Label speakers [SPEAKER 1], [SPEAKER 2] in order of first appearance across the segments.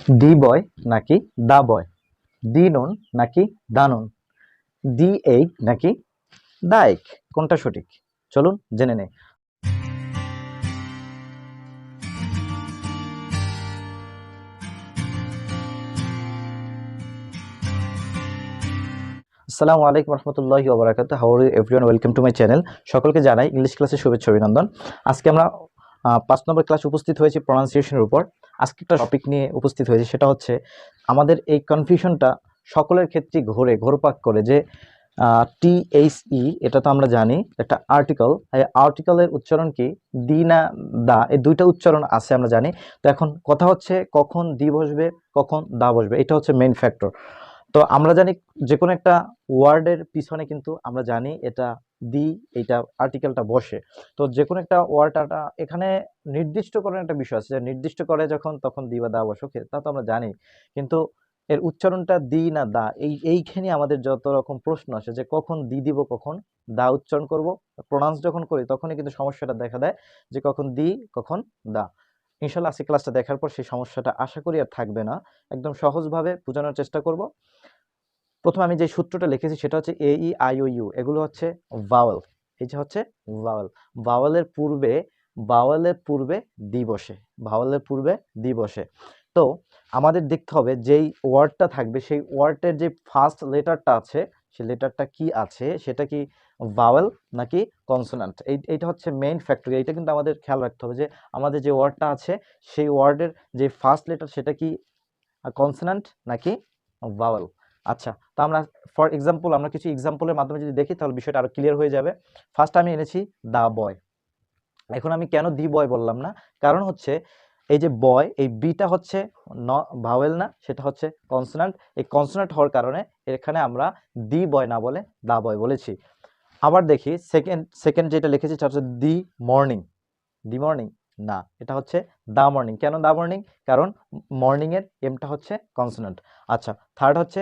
[SPEAKER 1] দি বয় নাকি দা বয়, দি নুন নাকি দা নুন, দি এগ নাকি দা এগ, কোনটা সঠিক? চলুন জেনে নেই। আসসালামু আলাইকুম রহমতুল্লাহি ওয়া বারাকাতুহু। How are you everyone, welcome to my channel. সকলকে জানাই ইংলিশ ক্লাসের শুভেচ্ছা অভিনন্দন। আজকে আমরা 5 নম্বর ক্লাস উপস্থিত হয়েছি প্রনাউন্সিয়েশনের উপর। আজকে একটা টপিক নিয়ে উপস্থিত হয়েছি, সেটা হচ্ছে আমাদের এই কনফিউশনটা সকলের ক্ষেত্রেই ঘোরপাক করে যে THE, এটা তো আমরা জানি একটা আর্টিকেল। এই আর্টিকেলের উচ্চারণ কি দি না দা, এই দুইটা উচ্চারণ আছে আমরা জানি। তো এখন কথা হচ্ছে কখন দি বসবে কখন দা বসবে, এটা হচ্ছে মেইন ফ্যাক্টর। তো আমরা জানি যে কোনো একটা ওয়ার্ডের পিছনে কিন্তু আমরা জানি এটা দি, এইটা আর্টিকেলটা বসে। তো যে কোনো একটা ওয়ার্ডটা এখানে নির্দিষ্ট করার একটা বিষয় আছে, যে নির্দিষ্ট করে যখন তখন দি বা দা বসে, তা তো আমরা জানি। কিন্তু এর উচ্চারণটা দি না দা, এইখানে আমাদের যত রকম প্রশ্ন আসে যে কখন দি দিব কখন দা উচ্চারণ করব, প্রোনাউন্স যখন করি তখনই কিন্তু সমস্যাটা দেখা দেয় যে কখন দি কখন দা। ইনশাল্লাহ আজকে ক্লাসটা দেখার পর সেই সমস্যাটা আশা করি আর থাকবে না, একদম সহজভাবে বোঝানোর চেষ্টা করব। প্রথমে আমি যে সূত্রটা লিখেছি সেটা হচ্ছে AE IOU, এগুলো হচ্ছে ভাওয়েল। এই যে হচ্ছে ভাওয়েল, ভাওয়েলের পূর্বে দি বসে, ভাওয়েলের পূর্বে দি বসে। তো আমাদের দেখতে হবে যেই ওয়ার্ডটা থাকবে সেই ওয়ার্ডের যে ফার্স্ট লেটারটা আছে সেই লেটারটা কি আছে, সেটা কি ভাওয়েল নাকি কনসোনান্ট। এইটা হচ্ছে মেইন ফ্যাক্টর। এইটা কিন্তু আমাদের খেয়াল রাখতে হবে যে আমাদের যে ওয়ার্ডটা আছে সেই ওয়ার্ডের যে ফার্স্ট লেটার সেটা কি কনসোনান্ট নাকি ভাওয়েল। আচ্ছা, তো আমরা ফর এক্সাম্পল আমরা কিছু এক্সাম্পলের মাধ্যমে যদি দেখি তাহলে বিষয়টা আরো ক্লিয়ার হয়ে যাবে। ফার্স্ট আমি এনেছি দা বয়। এখন আমি কেন দি বয় বললাম না, কারণ হচ্ছে এই যে বয়, এই বিটা হচ্ছে ভাওয়েল না, সেটা হচ্ছে কনসোনান্ট। এই কনসোনান্ট হওয়ার কারণে এখানে আমরা দি বয় না বলে দা বয় বলেছি। আবার দেখি সেকেন্ড যেটা লিখেছি সেটা হচ্ছে দি মর্নিং। দি মর্নিং না, এটা হচ্ছে দা মর্নিং। কেন দা মর্নিং? কারণ মর্নিং এর এমটা হচ্ছে কনসোনান্ট। আচ্ছা, থার্ড হচ্ছে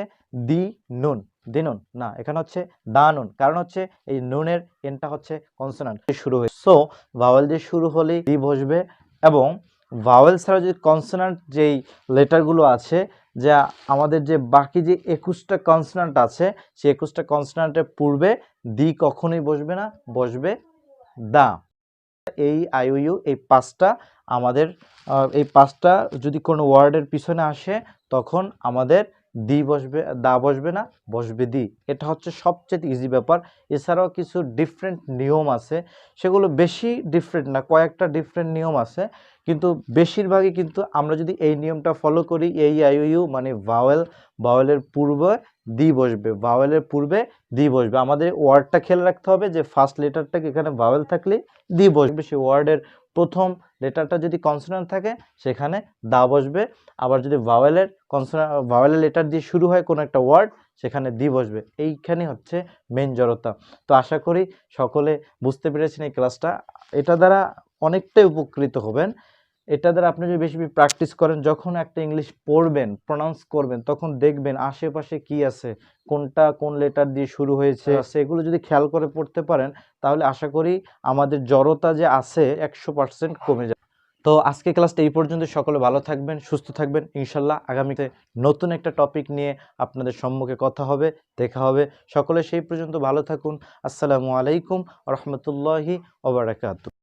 [SPEAKER 1] দি নুন, দি নুন না, এখানে হচ্ছে দা নুন, কারণ হচ্ছে এই নুনের এনটা হচ্ছে কনসোনান্ট শুরু হয়ে, সো ভাওয়েল দিয়ে শুরু হলে দি বসবে। এবং ভাওয়েল ছাড়া যদি কনসোনান্ট যেই লেটারগুলো আছে, যা আমাদের যে বাকি যে 21টা কনসোনান্ট আছে, সেই 21টা কনসোনান্টের পূর্বে দি কখনোই বসবে না, বসবে দা। এই আইইউ এই পাঁচটা আমাদের এই পাঁচটা যদি কোনো ওয়ার্ডের পিছনে আসে তখন আমাদের দি বসবে, দা বসবে না, বসবে দি। এটা হচ্ছে সবচেয়ে ইজি ব্যাপার। এছাড়াও কিছু ডিফারেন্ট নিয়ম আছে, সেগুলো বেশি ডিফারেন্ট না, কয়েকটা ডিফারেন্ট নিয়ম আছে, কিন্তু বেশিরভাগই কিন্তু আমরা যদি এই নিয়মটা ফলো করি, এই আইইউ মানে ভাওয়েলের পূর্বে দি বসবে, ভাওয়েলের পূর্বে দি বসবে। আমাদের ওয়ার্ডটা খেয়াল রাখতে হবে যে ফার্স্ট লেটারটাকে এখানে ভাওয়েল থাকলে দি বসবে, সেই ওয়ার্ডের প্রথম লেটারটা যদি কনসোনান্ট থাকে সেখানে দা বসবে। আবার যদি ভাওয়েলের লেটার দিয়ে শুরু হয় কোনো একটা ওয়ার্ড, সেখানে দি বসবে। এইখানে হচ্ছে মেন জড়তা। তো আশা করি সকলে বুঝতে পেরেছেন এই ক্লাসটা। এটা দ্বারা অনেকটাই উপকৃত হবেন। এটা দ্বারা আপনি যদি বেশি প্র্যাকটিস করেন, যখন একটা ইংলিশ পড়বেন, প্রনাউন্স করবেন, তখন দেখবেন আশেপাশে কি আছে, কোনটা কোন লেটার দিয়ে শুরু হয়েছে, সেগুলো যদি খেয়াল করে পড়তে পারেন তাহলে আশা করি আমাদের জড়তা যে আছে 100% কমে যাবে। তো আজকে ক্লাসটা এই পর্যন্ত। সকলে ভালো থাকবেন, সুস্থ থাকবেন। ইনশাল্লাহ আগামীতে নতুন একটা টপিক নিয়ে আপনাদের সম্মুখে কথা হবে, দেখা হবে। সকলে সেই পর্যন্ত ভালো থাকুন। আসসালামু আলাইকুম ওয়া রাহমাতুল্লাহি ওয়া বারাকাতুহু।